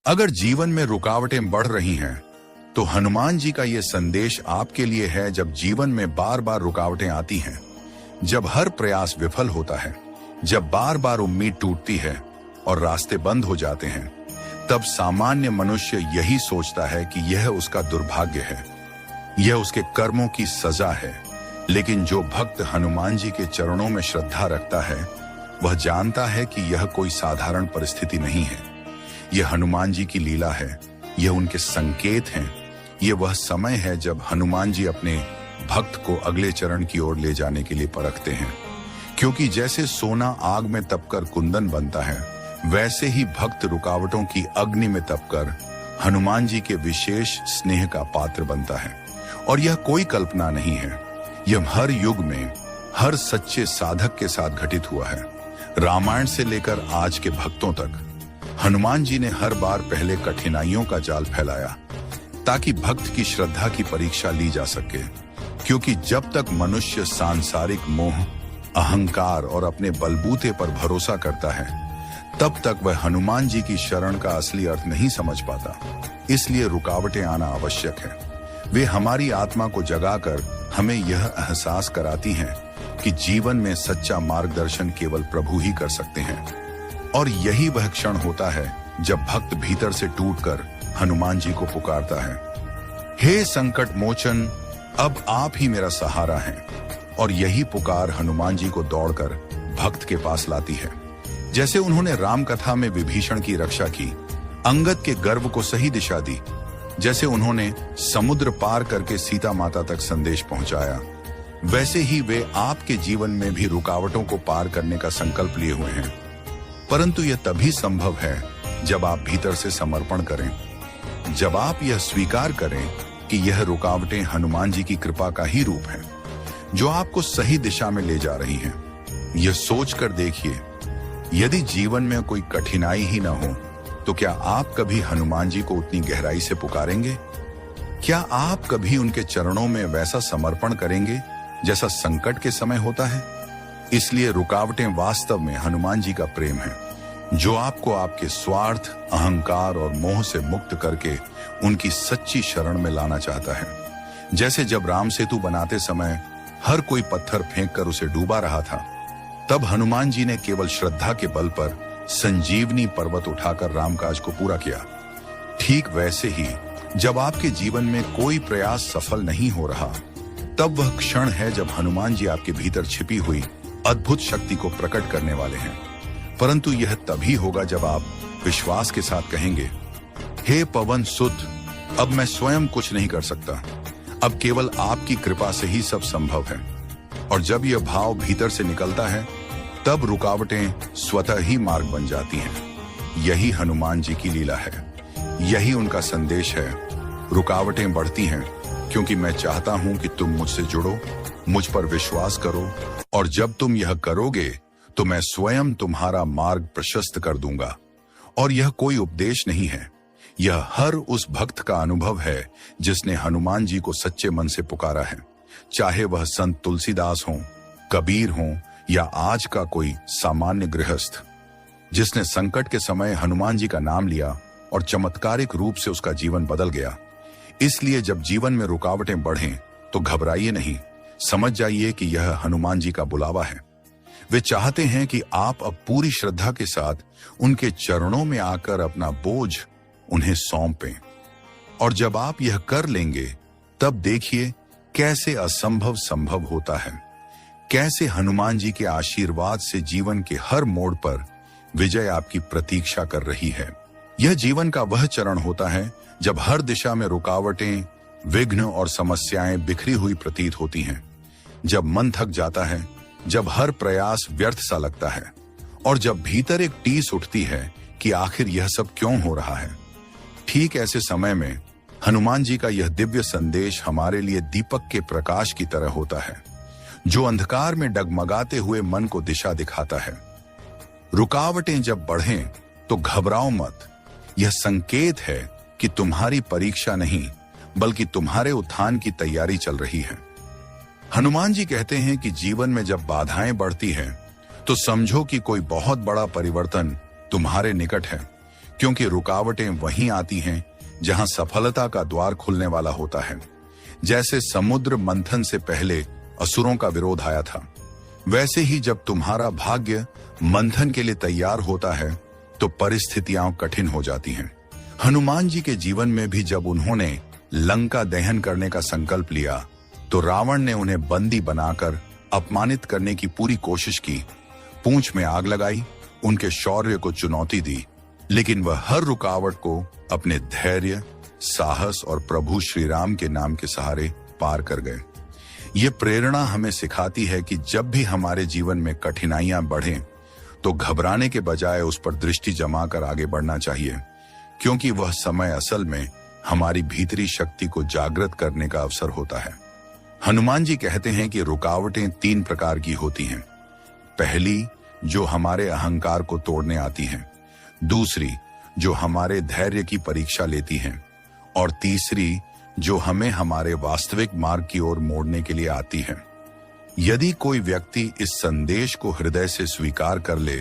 अगर जीवन में रुकावटें बढ़ रही हैं, तो हनुमान जी का यह संदेश आपके लिए है। जब जीवन में बार बार रुकावटें आती हैं, जब हर प्रयास विफल होता है, जब बार बार उम्मीद टूटती है और रास्ते बंद हो जाते हैं, तब सामान्य मनुष्य यही सोचता है कि यह उसका दुर्भाग्य है, यह उसके कर्मों की सजा है। लेकिन जो भक्त हनुमान जी के चरणों में श्रद्धा रखता है, वह जानता है कि यह कोई साधारण परिस्थिति नहीं है। यह हनुमान जी की लीला है, यह उनके संकेत हैं। यह वह समय है जब हनुमान जी अपने भक्त को अगले चरण की ओर ले जाने के लिए परखते हैं। क्योंकि जैसे सोना आग में तपकर कुंदन बनता है, वैसे ही भक्त रुकावटों की अग्नि में तपकर हनुमान जी के विशेष स्नेह का पात्र बनता है। और यह कोई कल्पना नहीं है, यह हर युग में हर सच्चे साधक के साथ घटित हुआ है। रामायण से लेकर आज के भक्तों तक हनुमान जी ने हर बार पहले कठिनाइयों का जाल फैलाया, ताकि भक्त की श्रद्धा की परीक्षा ली जा सके। क्योंकि जब तक मनुष्य सांसारिक मोह, अहंकार और अपने बलबूते पर भरोसा करता है, तब तक वह हनुमान जी की शरण का असली अर्थ नहीं समझ पाता। इसलिए रुकावटें आना आवश्यक है। वे हमारी आत्मा को जगाकर हमें यह एहसास कराती हैं कि जीवन में सच्चा मार्गदर्शन केवल प्रभु ही कर सकते हैं। और यही वह क्षण होता है जब भक्त भीतर से टूटकर हनुमान जी को पुकारता है, हे संकट मोचन, अब आप ही मेरा सहारा हैं। और यही पुकार हनुमान जी को दौड़कर भक्त के पास लाती है। जैसे उन्होंने राम कथा में विभीषण की रक्षा की, अंगद के गर्व को सही दिशा दी, जैसे उन्होंने समुद्र पार करके सीता माता तक संदेश पहुंचाया, वैसे ही वे आपके जीवन में भी रुकावटों को पार करने का संकल्प लिए हुए हैं। परंतु यह तभी संभव है जब आप भीतर से समर्पण करें, जब आप यह स्वीकार करें कि यह रुकावटें हनुमान जी की कृपा का ही रूप है, जो आपको सही दिशा में ले जा रही हैं। यह सोचकर देखिए, यदि जीवन में कोई कठिनाई ही ना हो, तो क्या आप कभी हनुमान जी को उतनी गहराई से पुकारेंगे? क्या आप कभी उनके चरणों में वैसा समर्पण करेंगे जैसा संकट के समय होता है? इसलिए रुकावटें वास्तव में हनुमान जी का प्रेम है, जो आपको आपके स्वार्थ, अहंकार और मोह से मुक्त करके उनकी सच्ची शरण में लाना चाहता है। जैसे जब राम सेतु बनाते समय हर कोई पत्थर फेंक कर उसे डूबा रहा था, तब हनुमान जी ने केवल श्रद्धा के बल पर संजीवनी पर्वत उठाकर रामकाज को पूरा किया। ठीक वैसे ही जब आपके जीवन में कोई प्रयास सफल नहीं हो रहा, तब वह क्षण है जब हनुमान जी आपके भीतर छिपी हुई अद्भुत शक्ति को प्रकट करने वाले हैं। परंतु यह तभी होगा जब आप विश्वास के साथ कहेंगे, हे पवन सुत, अब मैं स्वयं कुछ नहीं कर सकता, अब केवल आपकी कृपा से ही सब संभव है। और जब यह भाव भीतर से निकलता है, तब रुकावटें स्वतः ही मार्ग बन जाती हैं। यही हनुमान जी की लीला है, यही उनका संदेश है। रुकावटें बढ़ती हैं क्योंकि मैं चाहता हूं कि तुम मुझसे जुड़ो, मुझ पर विश्वास करो, और जब तुम यह करोगे तो मैं स्वयं तुम्हारा मार्ग प्रशस्त कर दूंगा। और यह कोई उपदेश नहीं है, यह हर उस भक्त का अनुभव है जिसने हनुमान जी को सच्चे मन से पुकारा है। चाहे वह संत तुलसीदास हो, कबीर हो, या आज का कोई सामान्य गृहस्थ, जिसने संकट के समय हनुमान जी का नाम लिया और चमत्कारिक रूप से उसका जीवन बदल गया। इसलिए जब जीवन में रुकावटें बढ़ें तो घबराइए नहीं, समझ जाइए कि यह हनुमान जी का बुलावा है। वे चाहते हैं कि आप अब पूरी श्रद्धा के साथ उनके चरणों में आकर अपना बोझ उन्हें सौंपें। और जब आप यह कर लेंगे, तब देखिए कैसे असंभव संभव होता है, कैसे हनुमान जी के आशीर्वाद से जीवन के हर मोड़ पर विजय आपकी प्रतीक्षा कर रही है। यह जीवन का वह चरण होता है जब हर दिशा में रुकावटें, विघ्न और समस्याएं बिखरी हुई प्रतीत होती हैं, जब मन थक जाता है, जब हर प्रयास व्यर्थ सा लगता है, और जब भीतर एक टीस उठती है कि आखिर यह सब क्यों हो रहा है। ठीक ऐसे समय में हनुमान जी का यह दिव्य संदेश हमारे लिए दीपक के प्रकाश की तरह होता है, जो अंधकार में डगमगाते हुए मन को दिशा दिखाता है। रुकावटें जब बढ़ें तो घबराओ मत, यह संकेत है कि तुम्हारी परीक्षा नहीं बल्कि तुम्हारे उत्थान की तैयारी चल रही है। हनुमान जी कहते हैं कि जीवन में जब बाधाएं बढ़ती हैं तो समझो कि कोई बहुत बड़ा परिवर्तन तुम्हारे निकट है, क्योंकि रुकावटें वहीं आती हैं जहां सफलता का द्वार खुलने वाला होता है। जैसे समुद्र मंथन से पहले असुरों का विरोध आया था, वैसे ही जब तुम्हारा भाग्य मंथन के लिए तैयार होता है तो परिस्थितियां कठिन हो जाती हैं। हनुमान जी के जीवन में भी जब उन्होंने लंका दहन करने का संकल्प लिया तो रावण ने उन्हें बंदी बनाकर अपमानित करने की पूरी कोशिश की, पूंछ में आग लगाई, उनके शौर्य को चुनौती दी, लेकिन वह हर रुकावट को अपने धैर्य, साहस और प्रभु श्री राम के नाम के सहारे पार कर गए। ये प्रेरणा हमें सिखाती है कि जब भी हमारे जीवन में कठिनाइयां बढ़ें तो घबराने के बजाय उस पर दृष्टि जमाकर आगे बढ़ना चाहिए, क्योंकि वह समय असल में हमारी भीतरी शक्ति को जागृत करने का अवसर होता है। हनुमान जी कहते हैं कि रुकावटें 3 प्रकार की होती हैं। पहली, जो हमारे अहंकार को तोड़ने आती हैं, दूसरी, जो हमारे धैर्य की परीक्षा लेती हैं, और तीसरी, जो हमें हमारे वास्तविक मार्ग की ओर मोड़ने के लिए आती है। यदि कोई व्यक्ति इस संदेश को हृदय से स्वीकार कर ले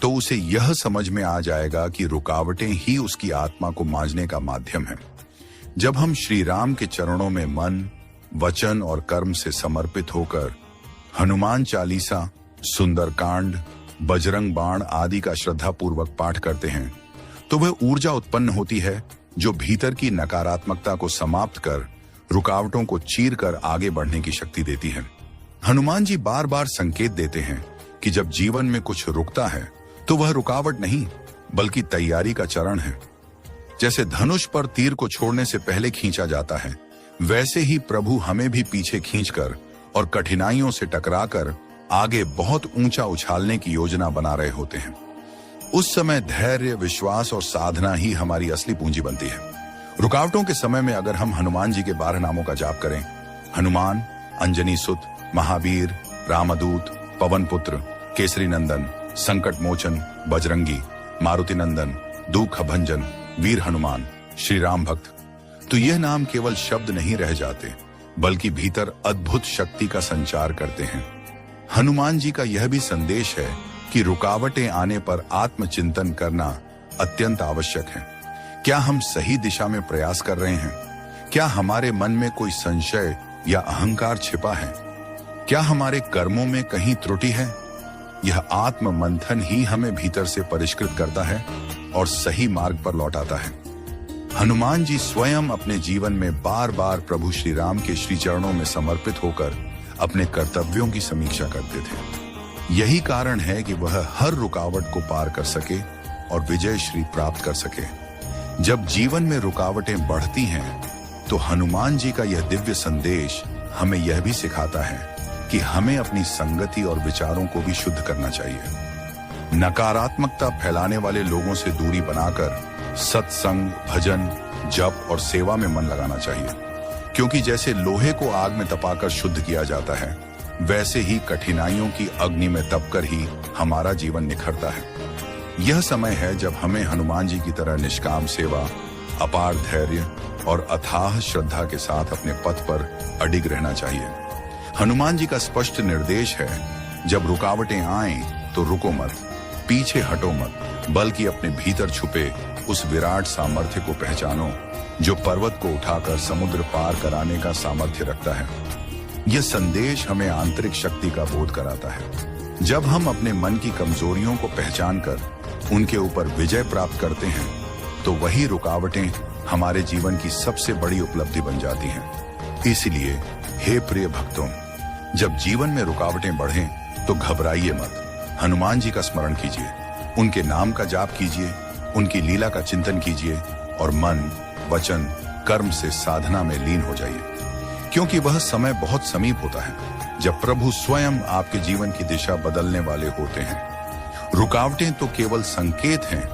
तो उसे यह समझ में आ जाएगा कि रुकावटें ही उसकी आत्मा को मांझने का माध्यम है। जब हम श्री राम के चरणों में मन, वचन और कर्म से समर्पित होकर हनुमान चालीसा, सुंदरकांड, बजरंग बाण आदि का श्रद्धापूर्वक पाठ करते हैं तो वह ऊर्जा उत्पन्न होती है जो भीतर की नकारात्मकता को समाप्त कर रुकावटों को चीर कर आगे बढ़ने की शक्ति देती है। हनुमान जी बार बार संकेत देते हैं कि जब जीवन में कुछ रुकता है तो वह रुकावट नहीं बल्कि तैयारी का चरण है। जैसे धनुष पर तीर को छोड़ने से पहले खींचा जाता है, वैसे ही प्रभु हमें भी पीछे खींचकर और कठिनाइयों से टकराकर आगे बहुत ऊंचा उछालने की योजना बना रहे होते हैं। उस समय धैर्य, विश्वास और साधना ही हमारी असली पूंजी बनती है। रुकावटों के समय में अगर हम हनुमान जी के 12 नामों का जाप करें, हनुमान, अंजनी सुत, महावीर, रामदूत, पवन पुत्र, केसरी नंदन, संकट मोचन, बजरंगी, मारुति नंदन, दुख भंजन, वीर हनुमान, श्री राम भक्त, तो यह नाम केवल शब्द नहीं रह जाते बल्कि भीतर अद्भुत शक्ति का संचार करते हैं। हनुमान जी का यह भी संदेश है कि रुकावटें आने पर आत्मचिंतन करना अत्यंत आवश्यक है। क्या हम सही दिशा में प्रयास कर रहे हैं? क्या हमारे मन में कोई संशय या अहंकार छिपा है? क्या हमारे कर्मों में कहीं त्रुटि है? यह आत्म मंथन ही हमें भीतर से परिष्कृत करता है और सही मार्ग पर लौटाता है। हनुमान जी स्वयं अपने जीवन में बार बार प्रभु श्री राम के श्री चरणों में समर्पित होकर अपने कर्तव्यों की समीक्षा करते थे। यही कारण है कि वह हर रुकावट को पार कर सके और विजय श्री प्राप्त कर सके। जब जीवन में रुकावटें बढ़ती हैं तो हनुमान जी का यह दिव्य संदेश हमें यह भी सिखाता है कि हमें अपनी संगति और विचारों को भी शुद्ध करना चाहिए। नकारात्मकता फैलाने वाले लोगों से दूरी बनाकर सत्संग, भजन, जप और सेवा में मन लगाना चाहिए, क्योंकि जैसे लोहे को आग में तपाकर शुद्ध किया जाता है, वैसे ही कठिनाइयों की अग्नि में तपकर ही हमारा जीवन निखरता है। यह समय है जब हमें हनुमान जी की तरह निष्काम सेवा, अपार धैर्य और अथाह श्रद्धा के साथ अपने पथ पर अडिग रहना चाहिए। हनुमान जी का स्पष्ट निर्देश है, जब रुकावटें आएं तो रुको मत, पीछे हटो मत, बल्कि अपने भीतर छुपे उस विराट सामर्थ्य को पहचानो जो पर्वत को उठाकर समुद्र पार कराने का सामर्थ्य रखता है। यह संदेश हमें आंतरिक शक्ति का बोध कराता है। जब हम अपने मन की कमजोरियों को पहचानकर उनके ऊपर विजय प्राप्त करते हैं तो वही रुकावटें हमारे जीवन की सबसे बड़ी उपलब्धि बन जाती हैं। इसलिए हे प्रिय भक्तों, जब जीवन में रुकावटें बढ़ें तो घबराइए मत। हनुमान जी का स्मरण कीजिए, उनके नाम का जाप कीजिए, उनकी लीला का चिंतन कीजिए और मन, वचन, कर्म से साधना में लीन हो जाइए, क्योंकि वह समय बहुत समीप होता है जब प्रभु स्वयं आपके जीवन की दिशा बदलने वाले होते हैं। रुकावटें तो केवल संकेत हैं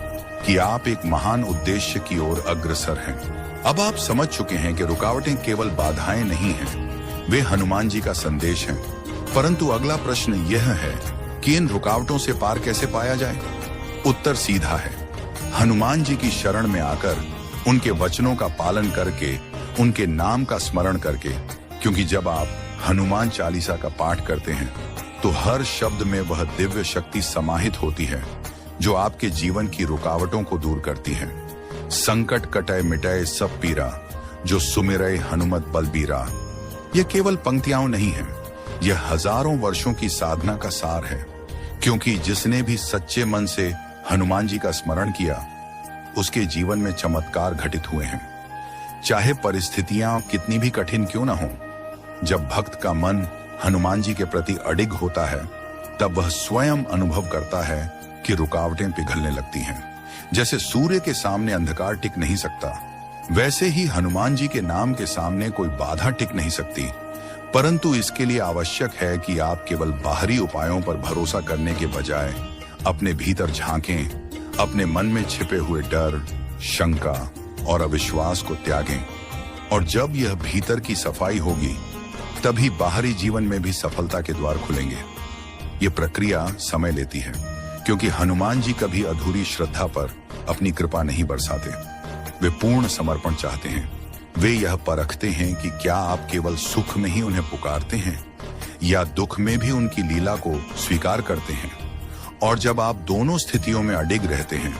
कि आप एक महान उद्देश्य की ओर अग्रसर हैं। अब आप समझ चुके हैं कि रुकावटें केवल बाधाएं नहीं हैं, वे हनुमान जी का संदेश हैं। परंतु अगला प्रश्न यह है कि इन रुकावटों से पार कैसे पाया जाए? उत्तर सीधा है, हनुमान जी की शरण में आकर, उनके वचनों का पालन करके, उनके नाम का स्मरण करके। क्योंकि जब आप हनुमान चालीसा का पाठ करते हैं तो हर शब्द में वह दिव्य शक्ति समाहित होती है जो आपके जीवन की रुकावटों को दूर करती हैं। संकट कटय मिटय सब पीरा, जो सुमिरय हनुमत बलबीरा। यह केवल पंक्तियां नहीं है, यह हजारों वर्षों की साधना का सार है। क्योंकि जिसने भी सच्चे मन से हनुमान जी का स्मरण किया, उसके जीवन में चमत्कार घटित हुए हैं। चाहे परिस्थितियां कितनी भी कठिन क्यों ना हो, जब भक्त का मन हनुमान जी के प्रति अडिग होता है, तब वह स्वयं अनुभव करता है कि रुकावटें पिघलने लगती हैं। जैसे सूर्य के सामने अंधकार टिक नहीं सकता, वैसे ही हनुमान जी के नाम के सामने कोई बाधा टिक नहीं सकती। परंतु इसके लिए आवश्यक है कि आप केवल बाहरी उपायों पर भरोसा करने के बजाय अपने भीतर झांकें, अपने मन में छिपे हुए डर, शंका और अविश्वास को त्यागें। और जब यह भीतर की सफाई होगी, तभी बाहरी जीवन में भी सफलता के द्वार खुलेंगे। ये प्रक्रिया समय लेती है, क्योंकि हनुमान जी कभी अधूरी श्रद्धा पर अपनी कृपा नहीं बरसाते। वे पूर्ण समर्पण चाहते हैं। वे यह परखते हैं कि क्या आप केवल सुख में ही उन्हें पुकारते हैं या दुख में भी उनकी लीला को स्वीकार करते हैं। और जब आप दोनों स्थितियों में अडिग रहते हैं,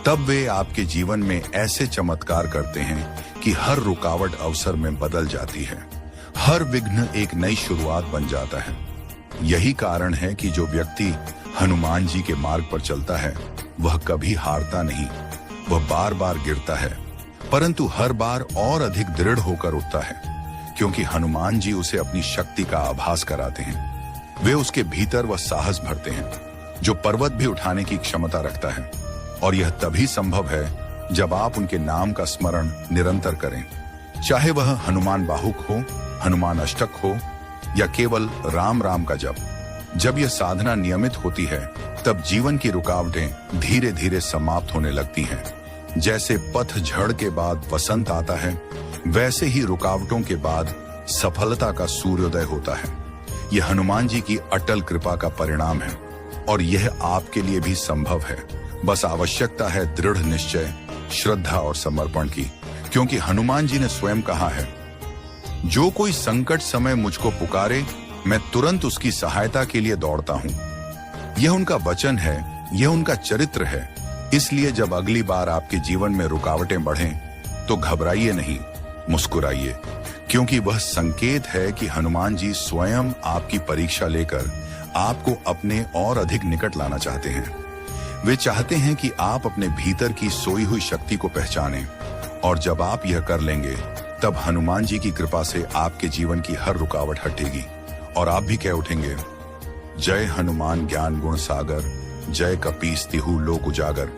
तब वे आपके जीवन में ऐसे चमत्कार करते हैं कि हर रुकावट अवसर में बदल जाती है, हर विघ्न एक नई शुरुआत बन जाता है। यही कारण है कि जो व्यक्ति हनुमान जी के मार्ग पर चलता है, वह कभी हारता नहीं। वह बार बार गिरता है, परंतु हर बार और अधिक दृढ़ होकर उठता है, क्योंकि हनुमान जी उसे अपनी शक्ति का आभास कराते हैं। वे उसके भीतर वह साहस भरते हैं जो पर्वत भी उठाने की क्षमता रखता है। और यह तभी संभव है जब आप उनके नाम का स्मरण निरंतर करें, चाहे वह हनुमान बाहुक हो, हनुमान अष्टक हो या केवल राम राम का जप। जब यह साधना नियमित होती है, तब जीवन की रुकावटें धीरे धीरे समाप्त होने लगती हैं। जैसे पतझड़ के बाद वसंत आता है, वैसे ही रुकावटों के बाद सफलता का सूर्योदय होता है। यह हनुमान जी की अटल कृपा का परिणाम है और यह आपके लिए भी संभव है। बस आवश्यकता है दृढ़ निश्चय, श्रद्धा और समर्पण की। क्योंकि हनुमान जी ने स्वयं कहा है, जो कोई संकट समय मुझको पुकारे, मैं तुरंत उसकी सहायता के लिए दौड़ता हूं। यह उनका वचन है, यह उनका चरित्र है। इसलिए जब अगली बार आपके जीवन में रुकावटें बढ़ें, तो घबराइए नहीं, मुस्कुराइए, क्योंकि वह संकेत है कि हनुमान जी स्वयं आपकी परीक्षा लेकर आपको अपने और अधिक निकट लाना चाहते हैं। वे चाहते हैं कि आप अपने भीतर की सोई हुई शक्ति को पहचानें, और जब आप यह कर लेंगे, तब हनुमान जी की कृपा से आपके जीवन की हर रुकावट हटेगी और आप भी कह उठेंगे, जय हनुमान ज्ञान गुण सागर, जय कपीस तिहु लोक उजागर।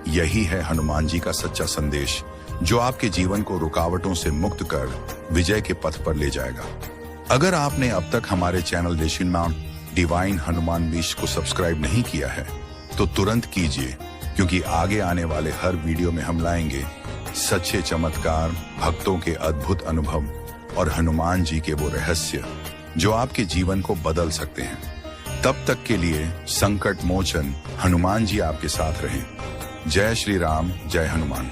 यही है हनुमान जी का सच्चा संदेश, जो आपके जीवन को रुकावटों से मुक्त कर विजय के पथ पर ले जाएगा। अगर आपने अब तक हमारे चैनल देशिलमाम डिवाइन हनुमान बीज को सब्सक्राइब नहीं किया है, तो तुरंत कीजिए, क्योंकि आगे आने वाले हर वीडियो में हम लाएंगे सच्चे चमत्कार, भक्तों के अद्भुत अनुभव और हनुमान जी के वो रहस्य जो आपके जीवन को बदल सकते हैं। तब तक के लिए संकट मोचन हनुमान जी आपके साथ रहें। जय श्री राम, जय हनुमान।